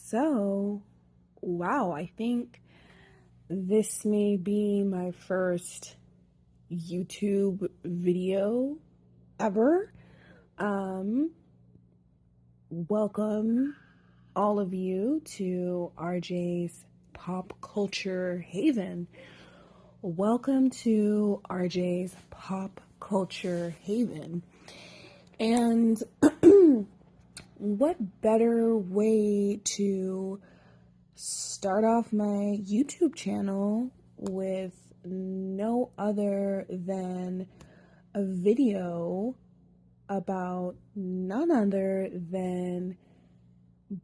So, wow, I think this may be my first YouTube video ever. Um, Welcome all of you to RJ's Pop Culture Haven. Welcome to RJ's Pop Culture Haven. And what better way to start off my YouTube channel with no other than a video about none other than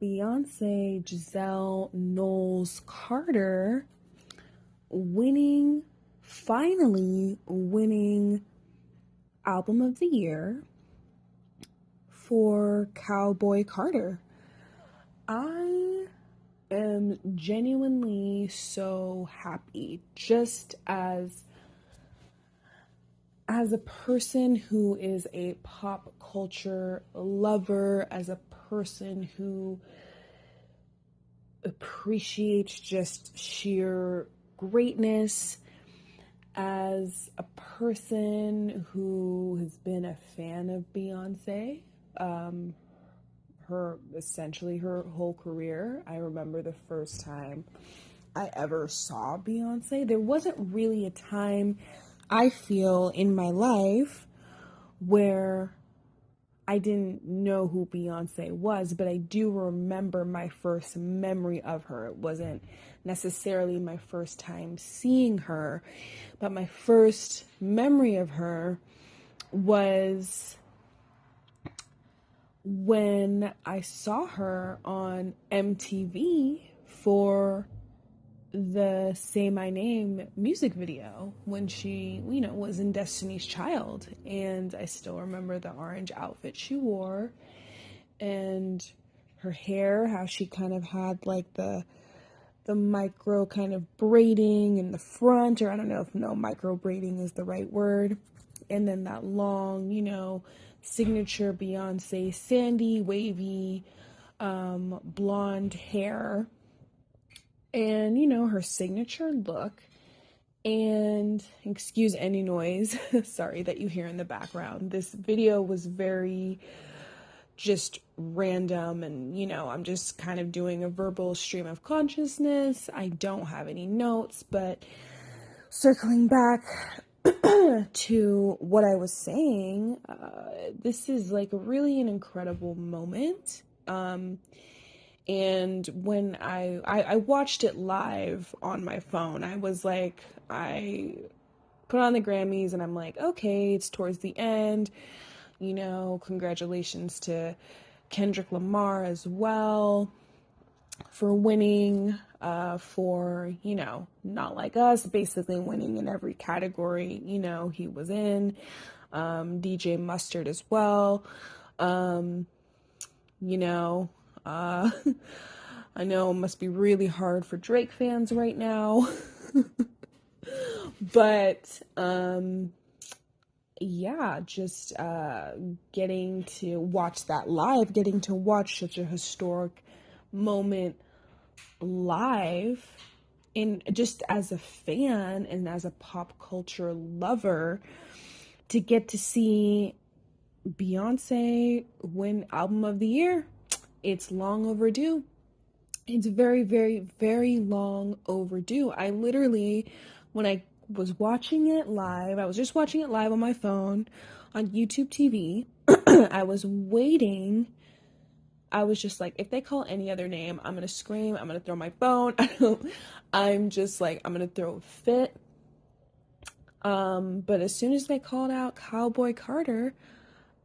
Beyonce Giselle Knowles Carter finally winning Album of the Year for Cowboy Carter. I am genuinely so happy, just as a person who is a pop culture lover, as a person who appreciates just sheer greatness, as a person who has been a fan of Beyonce, essentially her whole career. I remember the first time I ever saw Beyonce. There wasn't really a time, I feel, in my life where I didn't know who Beyonce was, but I do remember my first memory of her. It wasn't necessarily my first time seeing her, but my first memory of her was when I saw her on MTV for the Say My Name music video when she, was in Destiny's Child. And I still remember the orange outfit she wore and her hair, how she kind of had like the micro kind of braiding in the front, or I don't know if micro braiding is the right word. And then that long, signature Beyonce sandy, wavy, blonde hair. And, her signature look. And excuse any noise, sorry, that you hear in the background. This video was very just random, and, I'm just kind of doing a verbal stream of consciousness. I don't have any notes, but circling back to what I was saying, this is like really an incredible moment. And when I watched it live on my phone, I was like, I put on the Grammys and I'm like, okay, it's towards the end, congratulations to Kendrick Lamar as well for winning, for, Not Like Us, basically winning in every category, he was in, DJ Mustard as well, I know it must be really hard for Drake fans right now, but, just, getting to watch that live, getting to watch such a historic moment live, and just as a fan and as a pop culture lover, to get to see Beyonce win Album of the Year. It's long overdue. It's very, very, very long overdue. I literally, when I was watching it live, I was just watching it live on my phone on YouTube TV. I was waiting. I was just like, if they call any other name, I'm going to scream. I'm going to throw my phone. I'm just like, I'm going to throw a fit. But as soon as they called out Cowboy Carter,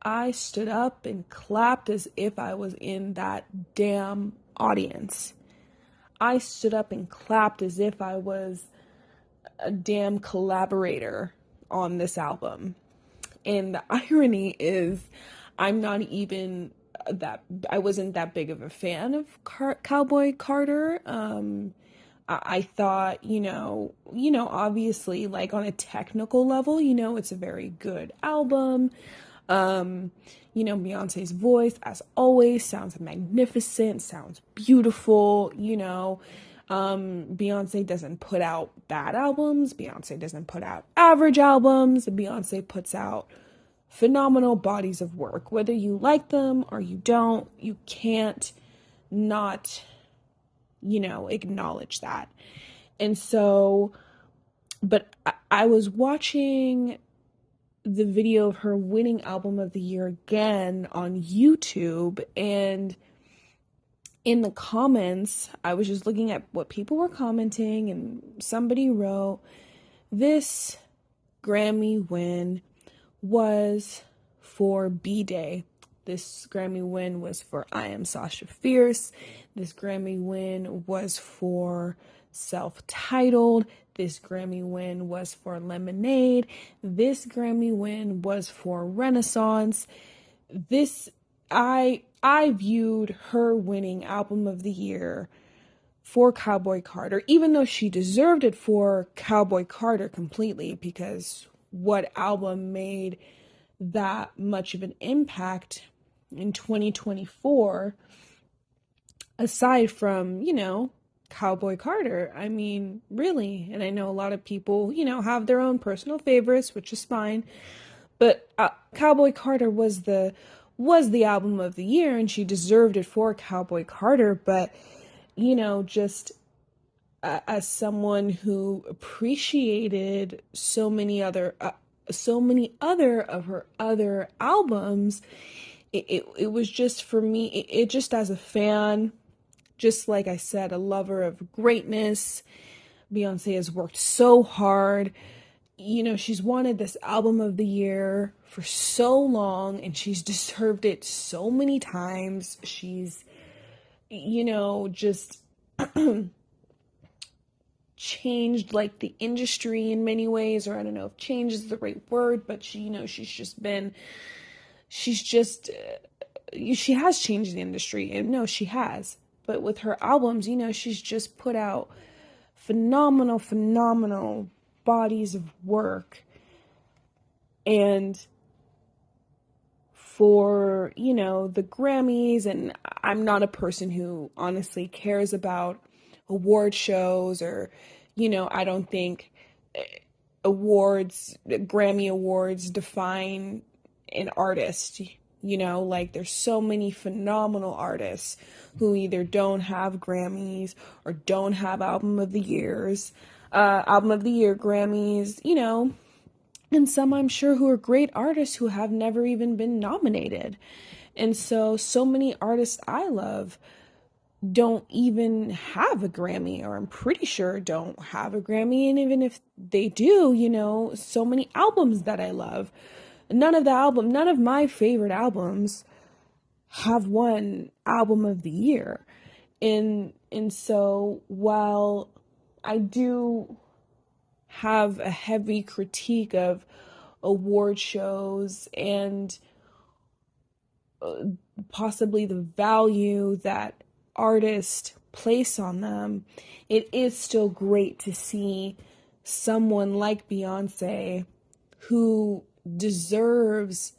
I stood up and clapped as if I was in that damn audience. I stood up and clapped as if I was a damn collaborator on this album. And the irony is, I'm not even I wasn't that big of a fan of Cowboy Carter. I thought, obviously, like on a technical level, it's a very good album. Beyonce's voice, as always, sounds magnificent, sounds beautiful. Beyonce doesn't put out bad albums. Beyonce doesn't put out average albums. Beyonce puts out phenomenal bodies of work. Whether you like them or you don't, you can't not, acknowledge that. And so, but I was watching the video of her winning album of the year again on YouTube, and in the comments, I was just looking at what people were commenting, and somebody wrote, this Grammy win was for B-Day. This Grammy win was for I Am Sasha Fierce. This Grammy win was for Self-Titled. This Grammy win was for Lemonade. This Grammy win was for Renaissance. I viewed her winning album of the year for Cowboy Carter, even though she deserved it for Cowboy Carter completely, because what album made that much of an impact in 2024 aside from, Cowboy Carter? I mean, really. And I know a lot of people, have their own personal favorites, which is fine. But Cowboy Carter was the album of the year, and she deserved it for Cowboy Carter. But, just as someone who appreciated so many other of her other albums, it was just, for me, it just, as a fan, just like I said, a lover of greatness, Beyonce has worked so hard. She's wanted this album of the year for so long, and she's deserved it so many times. She's, just changed like the industry in many ways, or I don't know if change is the right word, but she has changed the industry, and no, she has. But with her albums, she's just put out phenomenal bodies of work. And for, the Grammys, and I'm not a person who honestly cares about award shows, or, I don't think Grammy awards define an artist. There's so many phenomenal artists who either don't have Grammys or don't have album of the year Grammys, and some I'm sure who are great artists who have never even been nominated. And so many artists I love don't even have a Grammy, or I'm pretty sure don't have a Grammy. And even if they do, so many albums that I love, none of my favorite albums have won album of the year. And so while I do have a heavy critique of award shows and possibly the value that artists place on them, it is still great to see someone like Beyonce, who deserves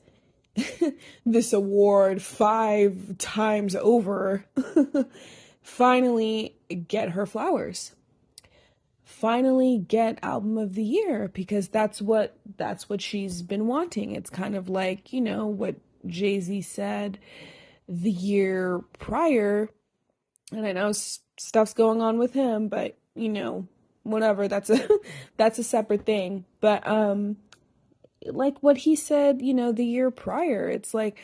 this award 5 times over, finally get her flowers. Finally get album of the year, because that's what she's been wanting. It's kind of like, what Jay-Z said the year prior, and I know stuff's going on with him, but whatever, that's a separate thing. But like what he said, the year prior, it's like,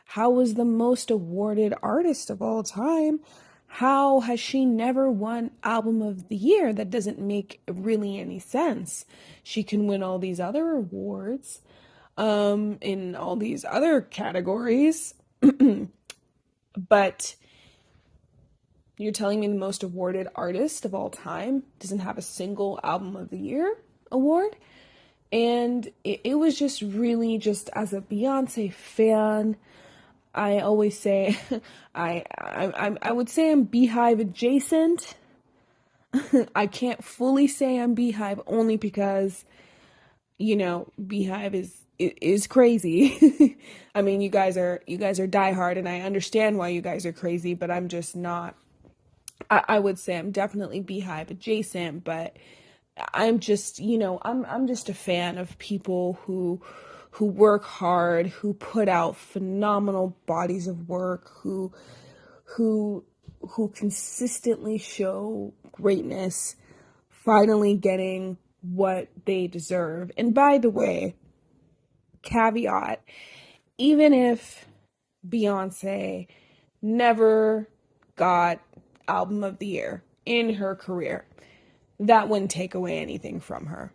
how was the most awarded artist of all time? How has she never won album of the year? That doesn't make really any sense. She can win all these other awards, in all these other categories, but you're telling me the most awarded artist of all time doesn't have a single album of the year award? And it was just really, just as a Beyonce fan, I always say, I would say I'm Beehive adjacent. I can't fully say I'm Beehive, only because, Beehive is is crazy. I mean, you guys are diehard, and I understand why you guys are crazy, but I'm just not. I would say I'm definitely Beehive adjacent, but I'm just, I'm just a fan of people who work hard, who put out phenomenal bodies of work, who who consistently show greatness, finally getting what they deserve. And by the way, caveat, even if Beyonce never got album of the year in her career, that wouldn't take away anything from her.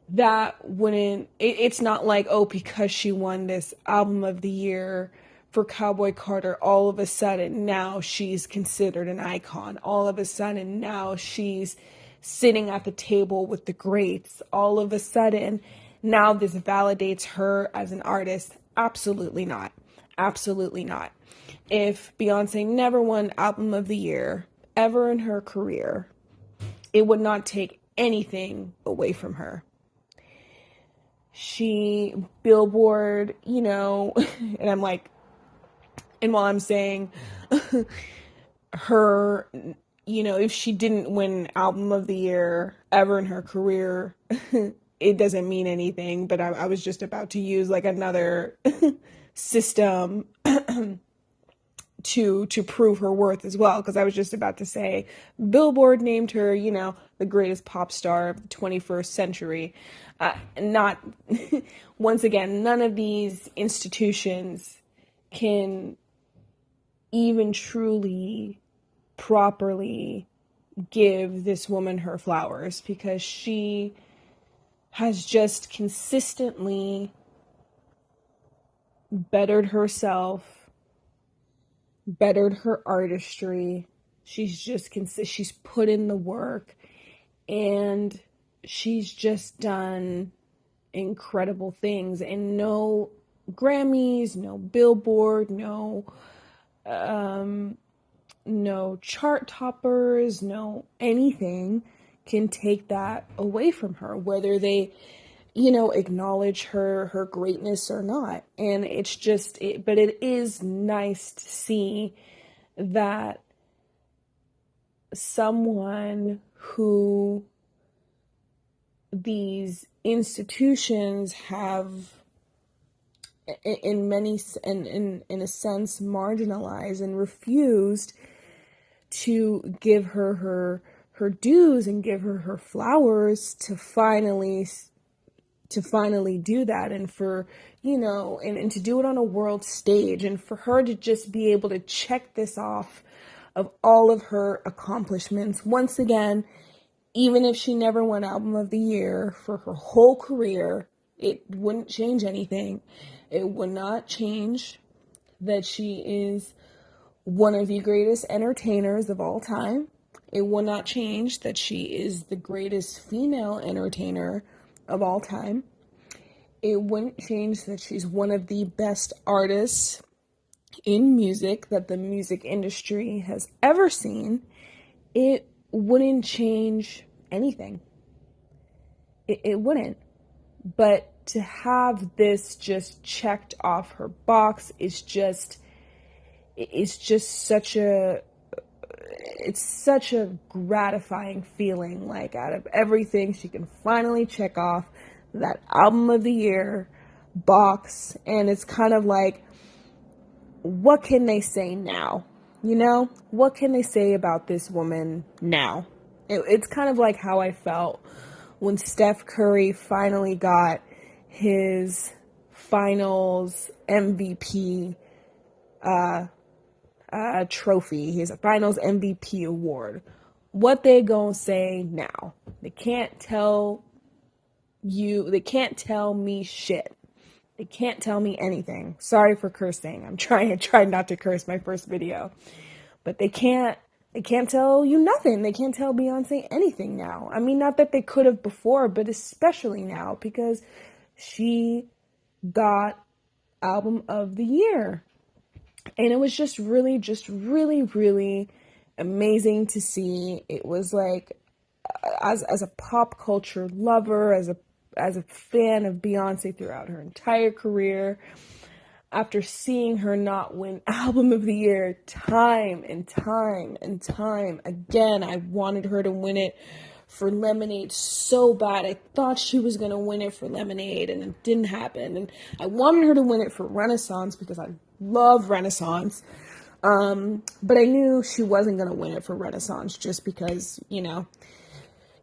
That wouldn't, it's not like, oh, because she won this album of the year for Cowboy Carter, all of a sudden now she's considered an icon. All of a sudden now she's sitting at the table with the greats. All of a sudden now this validates her as an artist. Absolutely not. Absolutely not. If Beyonce never won album of the year ever in her career, it would not take anything away from her. She, Billboard, and I'm like, and while I'm saying her, if she didn't win album of the year ever in her career, it doesn't mean anything, but I was just about to use like another system to prove her worth as well, because I was just about to say Billboard named her, the greatest pop star of the 21st century. Not once again, none of these institutions can even truly properly give this woman her flowers, because she has just consistently bettered herself, bettered her artistry. She's put in the work, and she's just done incredible things. And no Grammys, no Billboard, no chart toppers, no anything can take that away from her, whether they acknowledge her greatness or not. And it's just, but it is nice to see that someone who these institutions have in a sense marginalized and refused to give her dues and give her flowers, to finally do that, and for and to do it on a world stage, and for her to just be able to check this off of all of her accomplishments once again. Even if she never won album of the year for her whole career, it wouldn't change anything. It would not change that she is one of the greatest entertainers of all time. It would not change that she is the greatest female entertainer of all time. It wouldn't change that she's one of the best artists in music that the music industry has ever seen. It wouldn't change anything. It wouldn't. But to have this just checked off her box is just such a gratifying feeling. Like, out of everything, she can finally check off that album of the year box, and it's kind of like, what can they say now? What can they say about this woman now? It's kind of like how I felt when Steph Curry finally got his finals MVP trophy, his finals MVP award. What they gonna say now? They can't tell me shit. They can't tell me anything. Sorry for cursing. I'm trying not to curse my first video. But they can't tell you nothing. They can't tell Beyonce anything now. I mean, not that they could have before, but especially now, because she got album of the year. And it was just really, really amazing to see. It was like, as a pop culture lover, as a a fan of Beyonce throughout her entire career, after seeing her not win Album of the Year time and time and time again, I wanted her to win it for Lemonade so bad. I thought she was going to win it for Lemonade, and it didn't happen. And I wanted her to win it for Renaissance because I love Renaissance. But I knew she wasn't going to win it for Renaissance just because,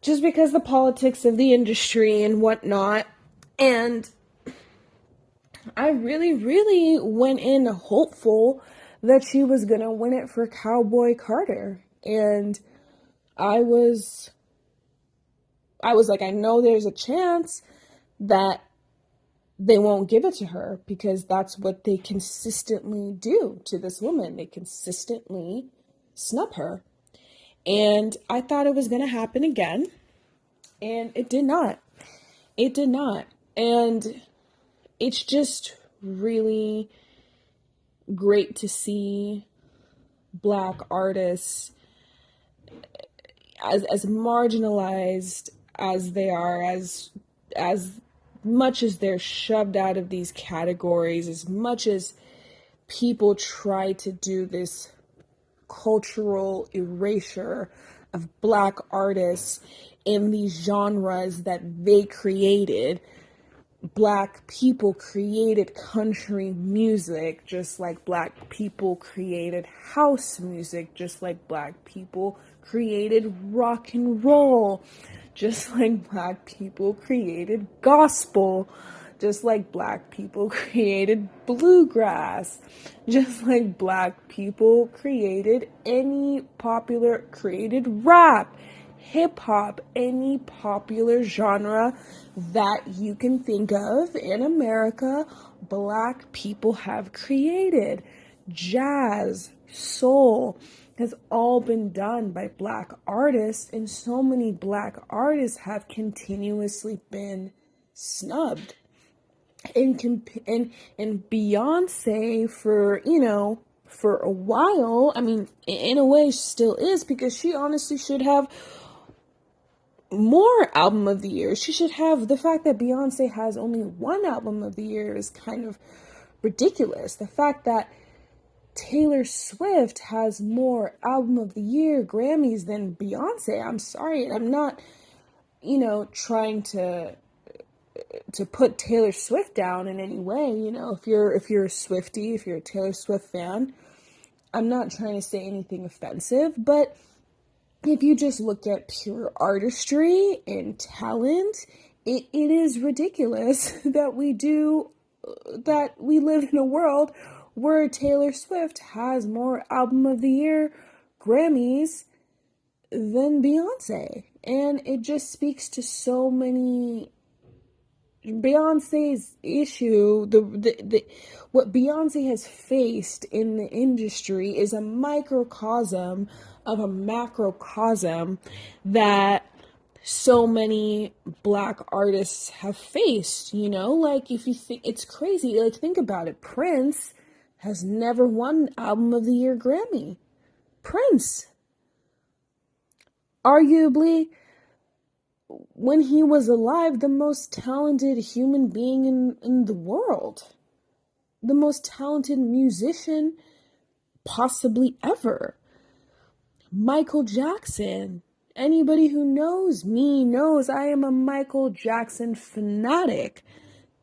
just because the politics of the industry and whatnot. And I really, really went in hopeful that she was going to win it for Cowboy Carter. And I was like, I know there's a chance that they won't give it to her because that's what they consistently do to this woman. They consistently snub her. And I thought it was going to happen again. And it did not. It did not. And it's just really great to see Black artists, as marginalized as they are, as much as they're shoved out of these categories, as much as people try to do this cultural erasure of Black artists in these genres that they created. Black people created country music just like Black people created house music, just like Black people created rock and roll, just like Black people created gospel, just like Black people created bluegrass, just like Black people created created rap, hip-hop, any popular genre that you can think of in America, Black people have created. Jazz, soul has all been done by Black artists, and so many Black artists have continuously been snubbed. And Beyonce, for a while, I mean, in a way still is, because she honestly should have more Album of the Year. She should have. The fact that Beyonce has only one Album of the Year is kind of ridiculous. The fact that Taylor Swift has more Album of the Year Grammys than Beyonce, I'm sorry, I'm not, trying to put Taylor Swift down in any way. If you're a Swiftie, if you're a Taylor Swift fan, I'm not trying to say anything offensive, but if you just look at pure artistry and talent, it is ridiculous that we live in a world where Taylor Swift has more Album of the Year Grammys than Beyonce. And it just speaks to so many. Beyonce's issue, what Beyonce has faced in the industry is a microcosm of a macrocosm that so many Black artists have faced, like if you think it's crazy, like think about it. Prince has never won Album of the Year Grammy. Prince, arguably, when he was alive, the most talented human being in the world, the most talented musician possibly ever. Michael Jackson, anybody who knows me knows I am a Michael Jackson fanatic.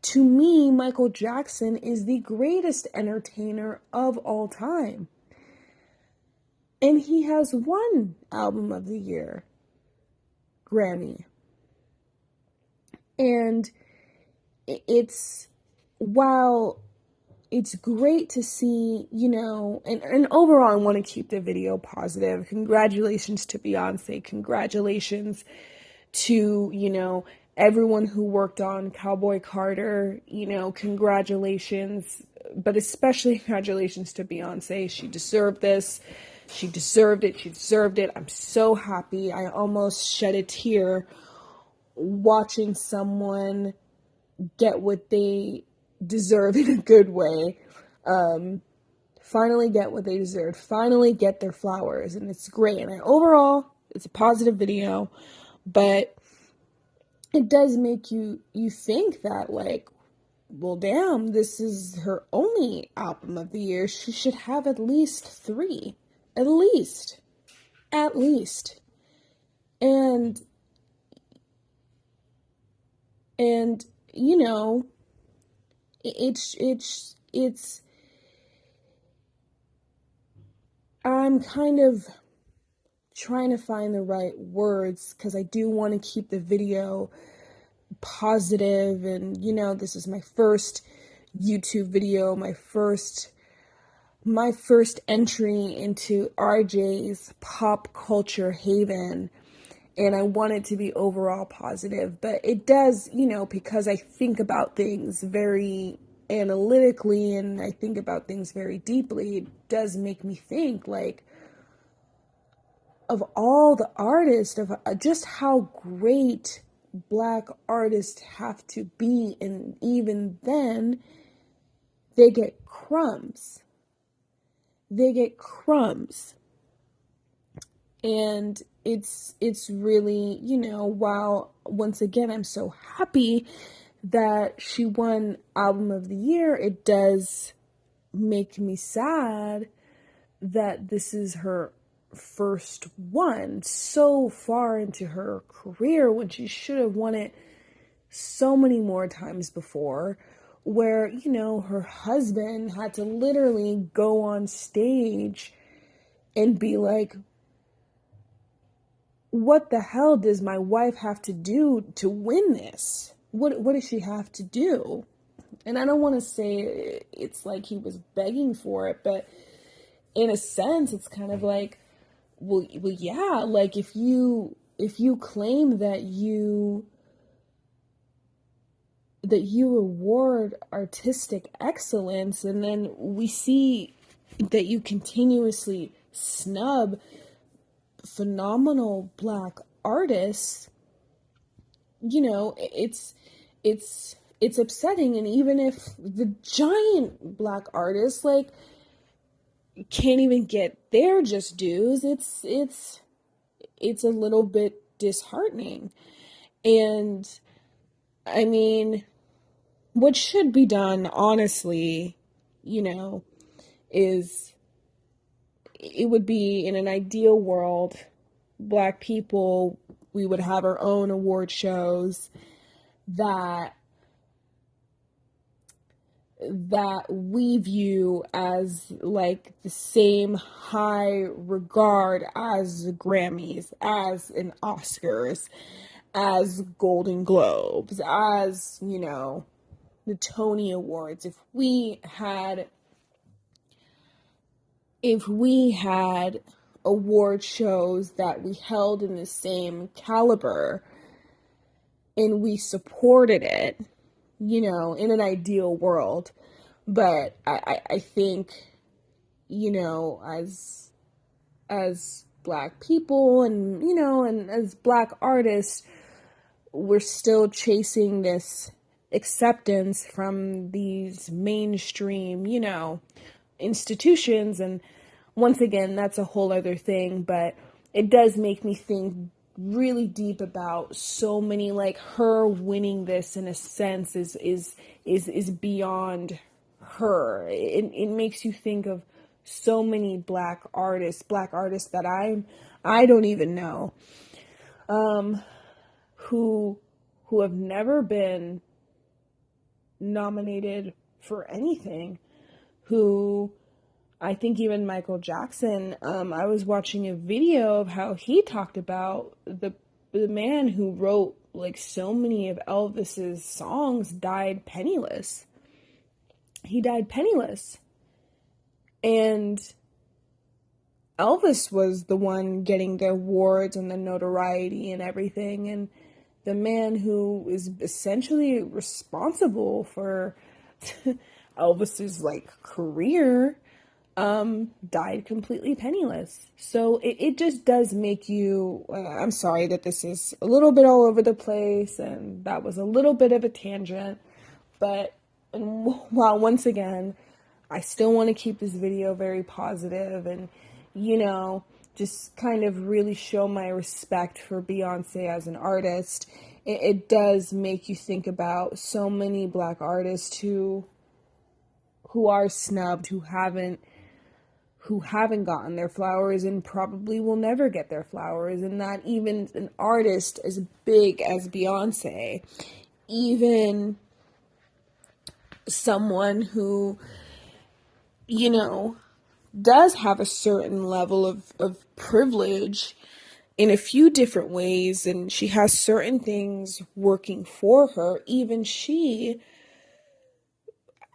To me, Michael Jackson is the greatest entertainer of all time. And he has one Album of the Year Grammy. And while it's great to see, and overall I want to keep the video positive. Congratulations to Beyonce. Congratulations to, everyone who worked on Cowboy Carter. Congratulations, but especially congratulations to Beyonce. She deserved this. She deserved it. She deserved it. I'm so happy. I almost shed a tear watching someone get what they deserve in a good way. Finally get what they deserve. Finally get their flowers. And it's great. And overall, it's a positive video. But it does make you think that, like, well, damn, this is her only album of the year. She should have at least three. At least. At least. And, and, you know, it's, I'm kind of trying to find the right words because I do want to keep the video positive, and this is my first YouTube video, my first entry into RJ's pop culture haven, and I want it to be overall positive. But it does, because I think about things very analytically and I think about things very deeply, it does make me think, like, of all the artists, of just how great Black artists have to be, and even then they get crumbs. And it's really, while once again I'm so happy that she won Album of the Year, it does make me sad that this is her first one so far into her career, when she should have won it so many more times before, where her husband had to literally go on stage and be like, what the hell does my wife have to do to win this? What does she have to do? And I don't want to say it's like he was begging for it, but in a sense it's kind of like, well, yeah, like if you claim that you reward artistic excellence, and then we see that you continuously snub phenomenal Black artists, it's upsetting. And even if the giant Black artists, like, can't even get their just dues, it's a little bit disheartening. And I mean, what should be done, honestly, is, it would be, in an ideal world, Black people, we would have our own award shows that we view as, like, the same high regard as the Grammys, as an Oscars, as Golden Globes, as, the Tony Awards. If we had award shows that we held in the same caliber and we supported it, in an ideal world. But I think, as Black people, and, and as Black artists, we're still chasing this acceptance from these mainstream, institutions. And once again, that's a whole other thing, but it does make me think really deep about so many, like, her winning this, in a sense, is beyond her. It makes you think of so many Black artists that I don't even know, who have never been nominated for anything, who, I think even Michael Jackson, I was watching a video of how he talked about the man who wrote, like, so many of Elvis's songs died penniless. He died penniless. And Elvis was the one getting the awards and the notoriety and everything, and the man who is essentially responsible for Elvis's, like, career, died completely penniless. So it just does make you, I'm sorry that this is a little bit all over the place, and that was a little bit of a tangent, but while once again, I still want to keep this video very positive, and, just kind of really show my respect for Beyonce as an artist. It does make you think about so many black artists who are snubbed, who haven't gotten their flowers and probably will never get their flowers, and not even an artist as big as Beyonce, even someone who, you know, does have a certain level of privilege in a few different ways, and she has certain things working for her. Even she,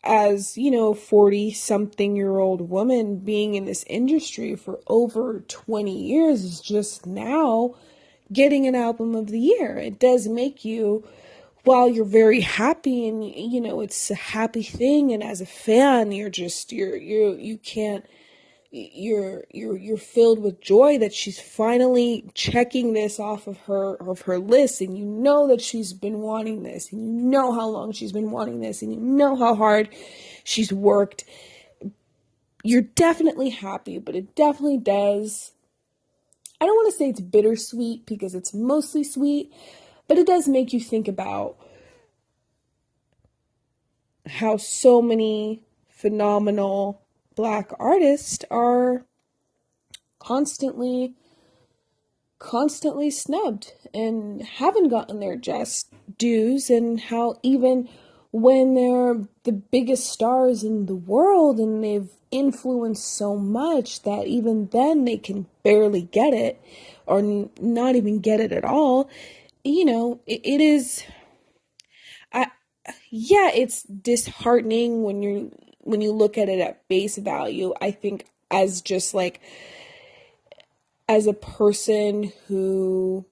as 40 something year old woman being in this industry for over 20 years, is just now getting an album of the year. It does make you, while you're very happy and it's a happy thing, and as a fan you're filled with joy that she's finally checking this off of her list, and that she's been wanting this, and how long she's been wanting this, and how hard she's worked. You're definitely happy, but it definitely does, I don't want to say it's bittersweet because it's mostly sweet, but it does make you think about how so many phenomenal black artists are constantly snubbed and haven't gotten their just dues, and how even when they're the biggest stars in the world and they've influenced so much, that even then they can barely get it, or not even get it at all. It is, yeah, it's disheartening when you look at it at face value. I think as just like, as a person who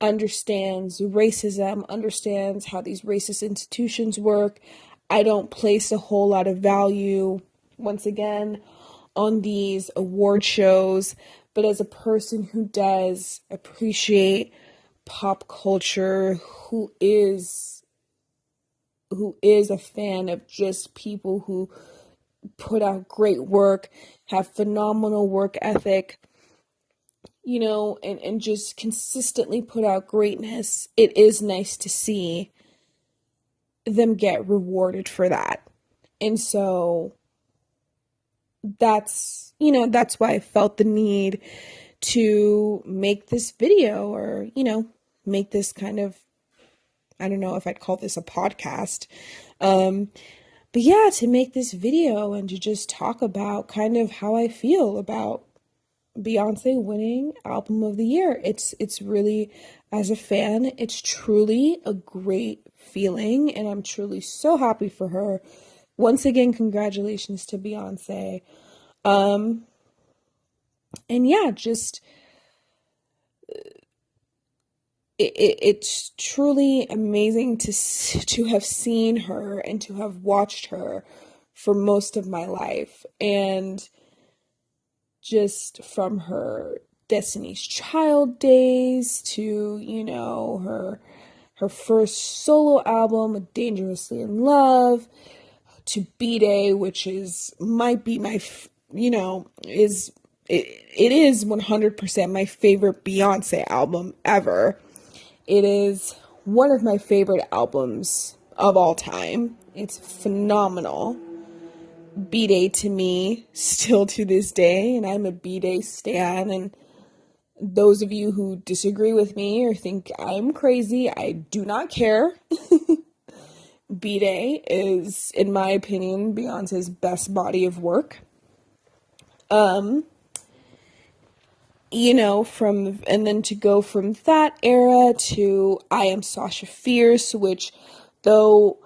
understands racism, understands how these racist institutions work, I don't place a whole lot of value, once again, on these award shows. But as a person who does appreciate pop culture, who is a fan of just people who put out great work, have phenomenal work ethic, and just consistently put out greatness, it is nice to see them get rewarded for that. And so that's why I felt the need to make this video, or, make this kind of, I don't know if I'd call this a podcast. But yeah, to make this video and to just talk about kind of how I feel about Beyonce winning Album of the Year. It's really, as a fan, it's truly a great feeling, and I'm truly so happy for her. Once again, congratulations to Beyonce. And yeah, just it's truly amazing to have seen her and to have watched her for most of my life, and just from her Destiny's Child days to her first solo album, Dangerously in Love, to B-Day, which might be my it is 100% my favorite Beyonce album ever. It is one of my favorite albums of all time. It's phenomenal. B-Day to me, still to this day, and I'm a B-Day stan, and those of you who disagree with me or think I'm crazy, I do not care. B-Day is, in my opinion, Beyonce's best body of work. And then to go from that era to I Am Sasha Fierce, which, though,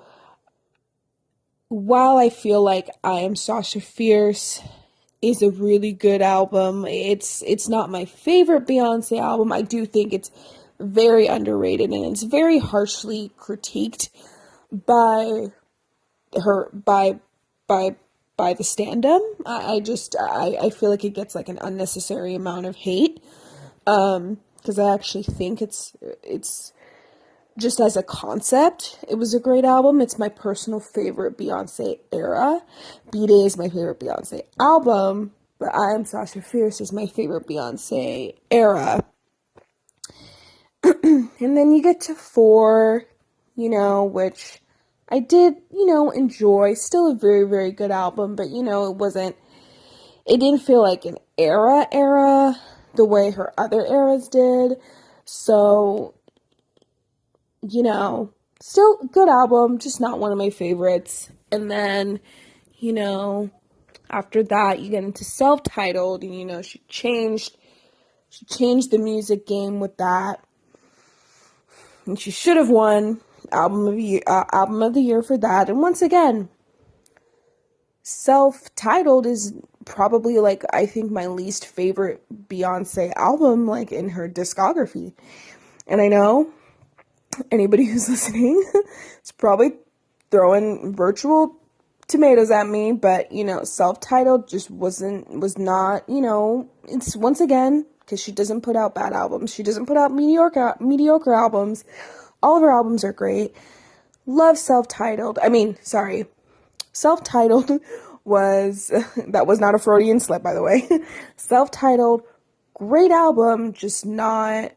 while I feel like I Am Sasha Fierce is a really good album, it's not my favorite Beyonce album. I do think it's very underrated, and it's very harshly critiqued by the stand-up. I feel like it gets like an unnecessary amount of hate, because I actually think it's just as a concept, it was a great album. It's my personal favorite Beyonce era. B-Day is my favorite Beyonce album. But I Am Sasha Fierce is my favorite Beyonce era. And then you get to 4, which I did, enjoy. Still a very, very good album, but, it didn't feel like an era the way her other eras did. So, still a good album, just not one of my favorites. And then, after that, you get into Self-Titled, and, she changed the music game with that. And she should have won album of the year for that. And once again, Self-Titled is probably I think my least favorite Beyonce album in her discography. And I know anybody who's listening is probably throwing virtual tomatoes at me, but Self-Titled just was not, it's once again because she doesn't put out bad albums. She doesn't put out mediocre albums. All of her albums are great. Love Self-Titled. Self-Titled was, that was not a Freudian slip, by the way. Self-Titled, great album, just not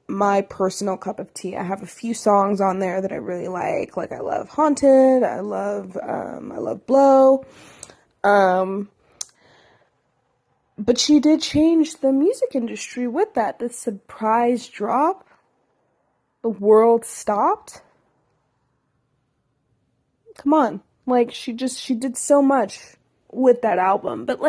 my personal cup of tea. I have a few songs on there that I really like. I love Haunted. I love Blow. But she did change the music industry with that. The surprise drop. The world stopped. Come on. She did so much with that album. But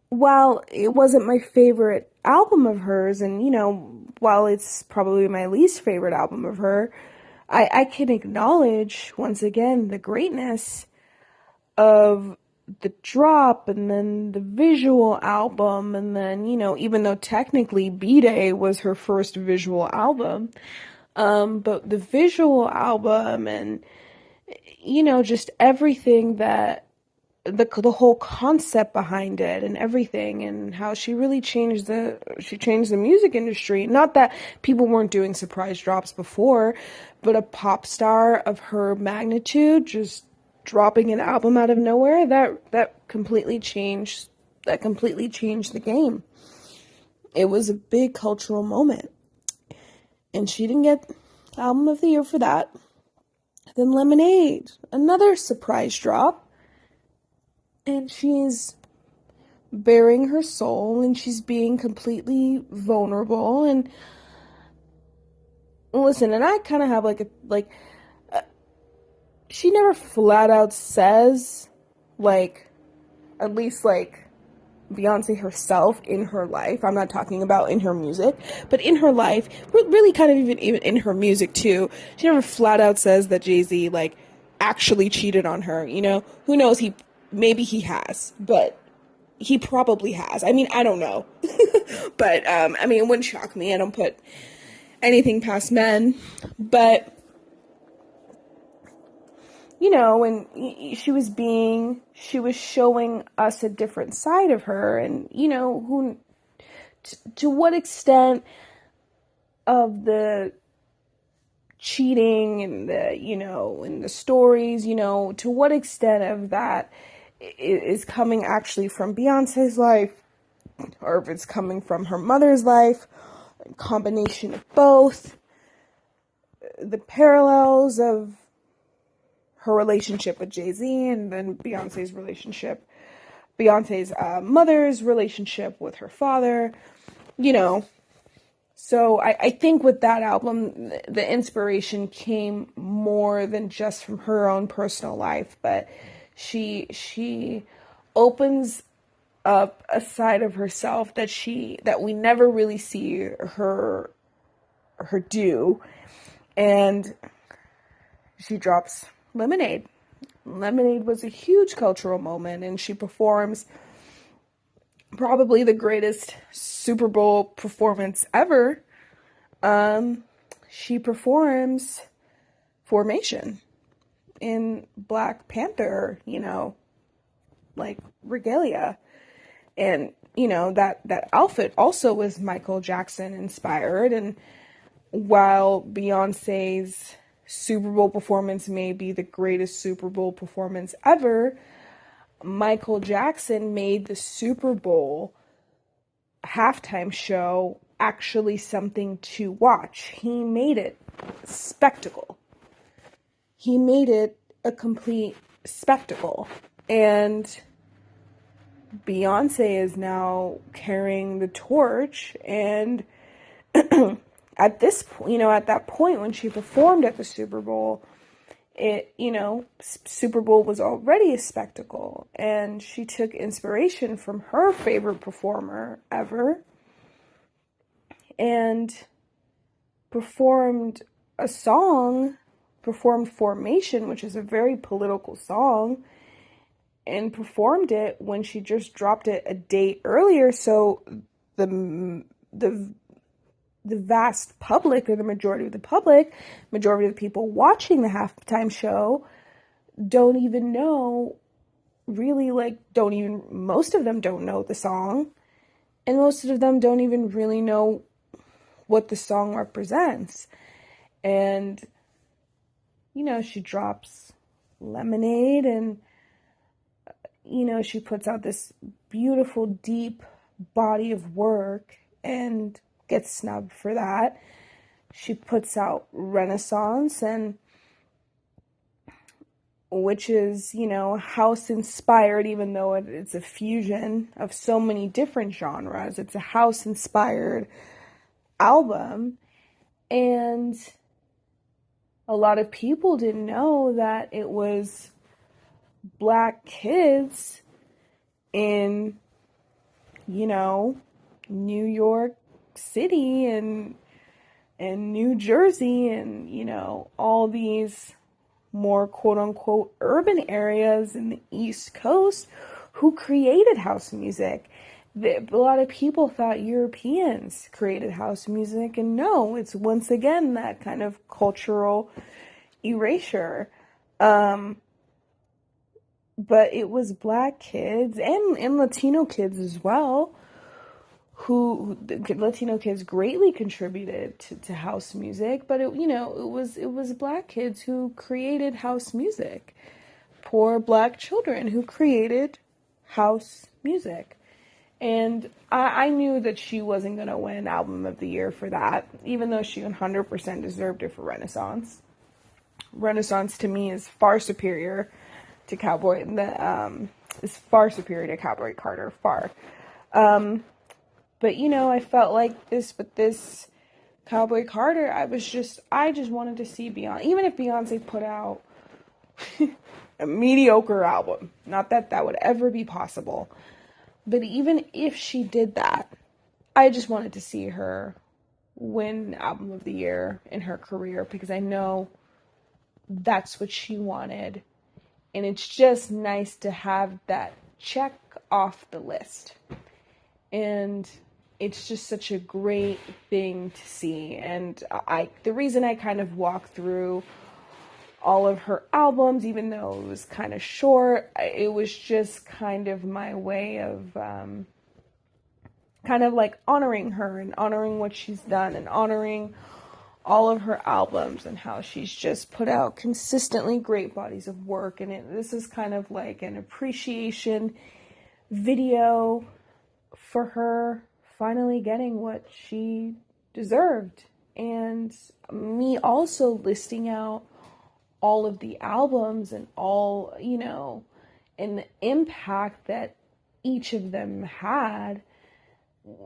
while it wasn't my favorite album of hers, and, while it's probably my least favorite album of her, I can acknowledge, once again, the greatness of the drop, and then the visual album, and then, even though technically B-Day was her first visual album, but the visual album and, just everything that the whole concept behind it and everything, and how she really changed the music industry. Not that people weren't doing surprise drops before, but a pop star of her magnitude just dropping an album out of nowhere, that completely changed the game. It was a big cultural moment. And she didn't get album of the year for that. Then Lemonade, another surprise drop. And she's bearing her soul, and she's being completely vulnerable. And listen, and I kind of have she never flat out says, at least Beyonce herself in her life. I'm not talking about in her music, but in her life, really kind of even in her music too. She never flat out says that Jay-Z actually cheated on her. Who knows? Maybe he has, but he probably has. I don't know. But, it wouldn't shock me. I don't put anything past men. But, when she was showing us a different side of her, and, to what extent of the cheating and and the stories, to what extent of that is coming actually from Beyonce's life, or if it's coming from her mother's life, a combination of both, the parallels of her relationship with Jay-Z, and then Beyonce's mother's relationship with her father, So I think with that album, the inspiration came more than just from her own personal life, but she opens up a side of herself that we never really see her do, and she drops Lemonade. Lemonade was a huge cultural moment, and she performs probably the greatest Super Bowl performance ever. She performs Formation in Black Panther, regalia. And, that outfit also was Michael Jackson inspired. And while Beyonce's Super Bowl performance may be the greatest Super Bowl performance ever. Michael Jackson made the Super Bowl halftime show actually something to watch. He made it spectacle. He made it a complete spectacle. And Beyonce is now carrying the torch, and at this point, at that point when she performed at the Super Bowl, Super Bowl was already a spectacle, and she took inspiration from her favorite performer ever and performed Formation, which is a very political song, and performed it when she just dropped it a day earlier, so the vast public, or the majority of the public, majority of the people watching the halftime show don't even know, really, most of them don't know the song, and most of them don't even really know what the song represents. And, she drops Lemonade, and, she puts out this beautiful, deep body of work, and gets snubbed for that. She puts out Renaissance, and which is, house inspired, even though it's a fusion of so many different genres. It's a house inspired album, and a lot of people didn't know that it was Black kids in, New York City and New Jersey and, all these more quote unquote urban areas in the East Coast who created house music. A lot of people thought Europeans created house music, and no, it's once again that kind of cultural erasure. But it was Black kids and Latino kids as well, who Latino kids greatly contributed to house music, but it was Black kids who created house music. Poor Black children who created house music. And I knew that she wasn't going to win Album of the Year for that, even though she 100% deserved it for Renaissance. Renaissance to me is far superior to Cowboy Carter, far. But I felt like this Cowboy Carter, I just wanted to see Beyonce. Even if Beyonce put out a mediocre album, not that that would ever be possible, but even if she did that, I just wanted to see her win Album of the Year in her career, because I know that's what she wanted. And it's just nice to have that check off the list. And it's just such a great thing to see. And the reason I kind of walked through all of her albums, even though it was kind of short, it was just kind of my way of kind of like honoring her and honoring what she's done and honoring all of her albums and how she's just put out consistently great bodies of work. And this is kind of like an appreciation video for her finally getting what she deserved. And me also listing out all of the albums and all, and the impact that each of them had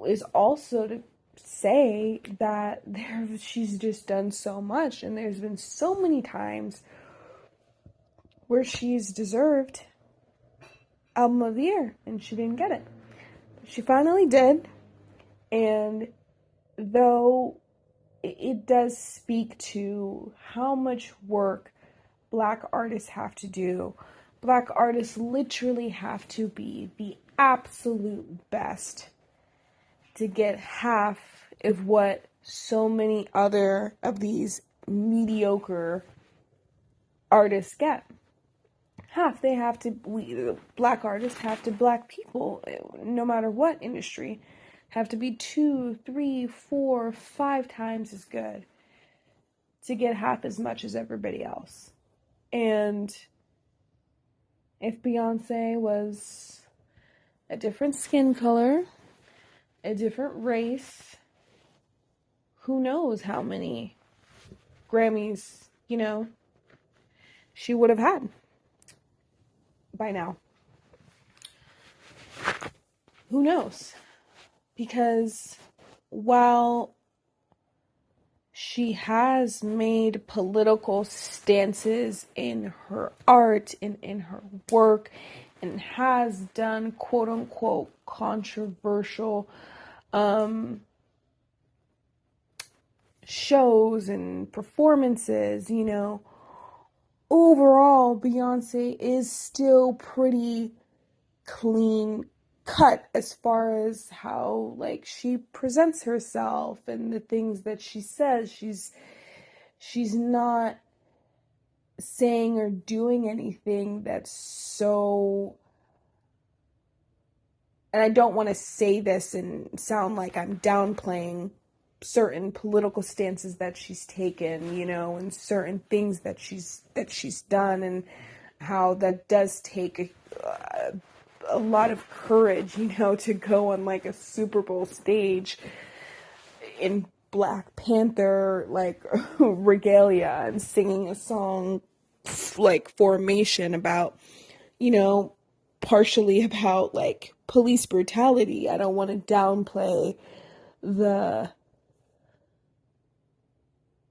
is also to say that she's just done so much, and there's been so many times where she's deserved Album of the Year and she didn't get it. She finally did, and though it does speak to how much work Black artists have to do. Black artists literally have to be the absolute best to get half of what so many other of these mediocre artists get. Half. Black artists have to, Black people, no matter what industry, have to be 2, 3, 4, 5 times as good to get half as much as everybody else. And if Beyonce was a different skin color, a different race, who knows how many Grammys, she would have had by now. Who knows? Because while she has made political stances in her art and in her work and has done quote unquote controversial shows and performances, overall Beyonce is still pretty clean cut as far as how she presents herself and the things that she says. She's not saying or doing anything that's so, and I don't want to say this and sound like I'm downplaying certain political stances that she's taken, and certain things that she's done, and how that does take a lot of courage, to go on a Super Bowl stage in Black Panther regalia and singing a song Formation about, partially about police brutality. I don't want to downplay the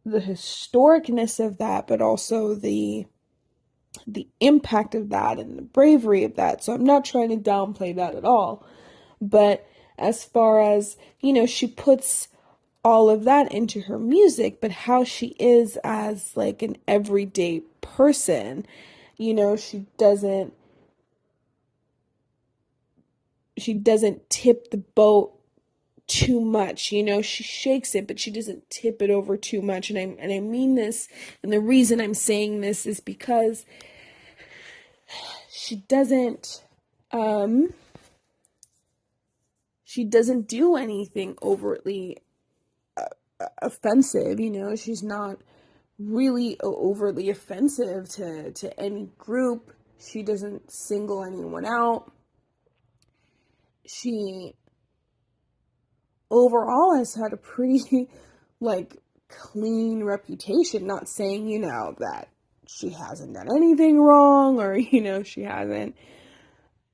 historicness of that, but also the impact of that and the bravery of that. So I'm not trying to downplay that at all. But as far as, she puts all of that into her music, but how she is as an everyday person, she doesn't tip the boat too much. She shakes it, but she doesn't tip it over too much. And I mean this, and the reason I'm saying this is because she doesn't do anything overtly offensive. She's not really overly offensive to any group. She doesn't single anyone out. She overall has had a pretty clean reputation. Not saying that she hasn't done anything wrong, or she hasn't,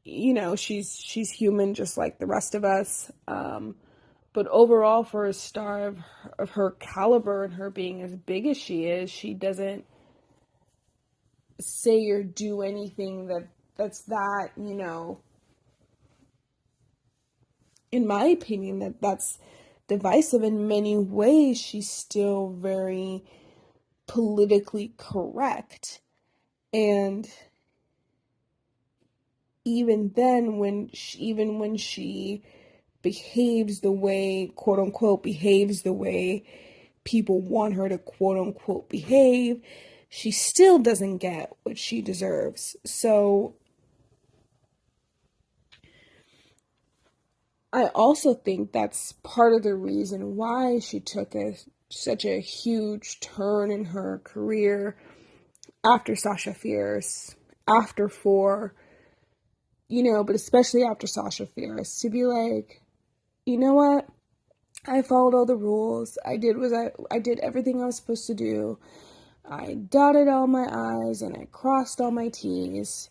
she's human just like the rest of us, but overall, for a star of her caliber and her being as big as she is, she doesn't say or do anything that's in my opinion, that's divisive. In many ways, she's still very politically correct. And even then, when she behaves the way, quote unquote, behaves the way people want her to, quote unquote, behave, she still doesn't get what she deserves. So I also think that's part of the reason why she took such a huge turn in her career after Sasha Fierce, after Four, but especially after Sasha Fierce, to be like, you know what? I followed all the rules. I did everything I was supposed to do. I dotted all my I's and I crossed all my T's,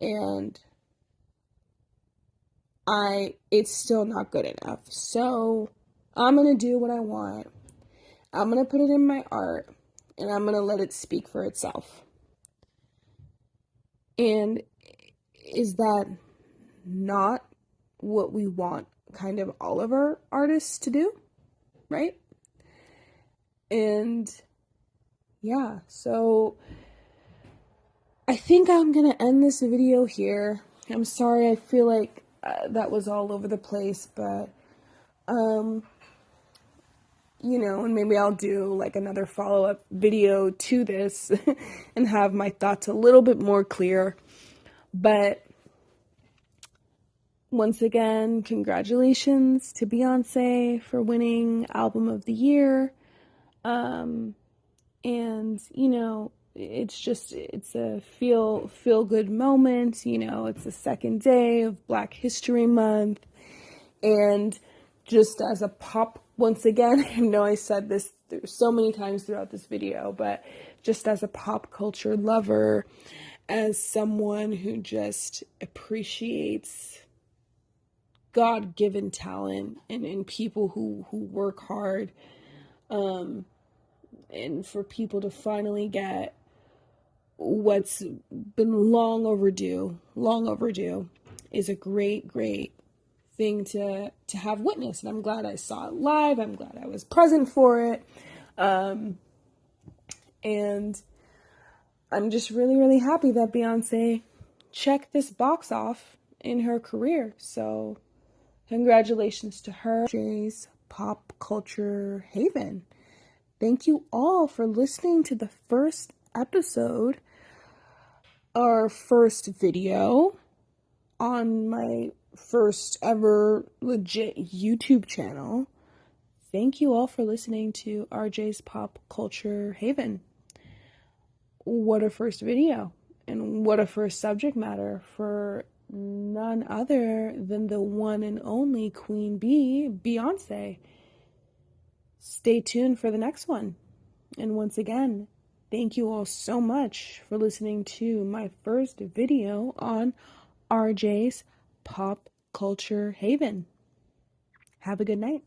and it's still not good enough. So I'm going to do what I want. I'm going to put it in my art, and I'm going to let it speak for itself. And is that not what we want kind of all of our artists to do? Right? And yeah, so I think I'm going to end this video here. I'm sorry, I feel like that was all over the place, but and maybe I'll do another follow-up video to this and have my thoughts a little bit more clear. But once again, congratulations to Beyonce for winning Album of the Year. And, it's a feel good moment. It's the second day of Black History Month. And just as a pop, once again, I know I said this so many times throughout this video, but just as a pop culture lover, as someone who just appreciates God-given talent and people who work hard, and for people to finally get what's been long overdue, is a great thing to have witnessed. And I'm glad I saw it live. I'm glad I was present for it. And I'm just really happy that Beyonce checked this box off in her career. So congratulations to her, Jay's Pop Culture Haven. Thank you all for listening to the first episode, our first video on my first ever legit YouTube channel. Thank you all for listening to RJ's Pop Culture Haven. What a first video, and what a first subject matter for none other than the one and only Queen Bee, Beyonce. Stay tuned for the next one. And once again, thank you all so much for listening to my first video on RJ's Pop Culture Haven. Have a good night.